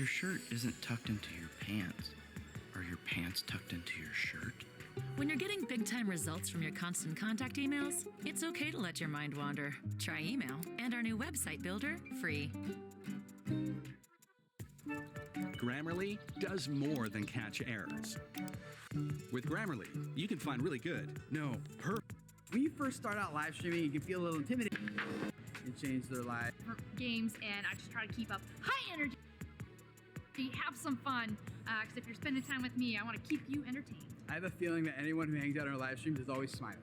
your shirt isn't tucked into your pants, are your pants tucked into your shirt? When you're getting big-time results from your Constant Contact emails, it's okay to let your mind wander. Try email and our new website builder free. Grammarly does more than catch errors. With Grammarly, you can find really good, no, perfect. When you first start out live streaming, you can feel a little intimidated and change their life. Games, and I just try to keep up high energy, have some fun, because if you're spending time with me, I want to keep you entertained. I have a feeling that anyone who hangs out on our live streams is always smiling.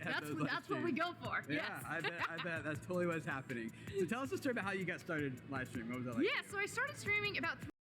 That's what we go for. Yeah, Yes. I bet that's totally what's happening. So tell us a story about how you got started live streaming. What was that like? Yeah, so I started streaming about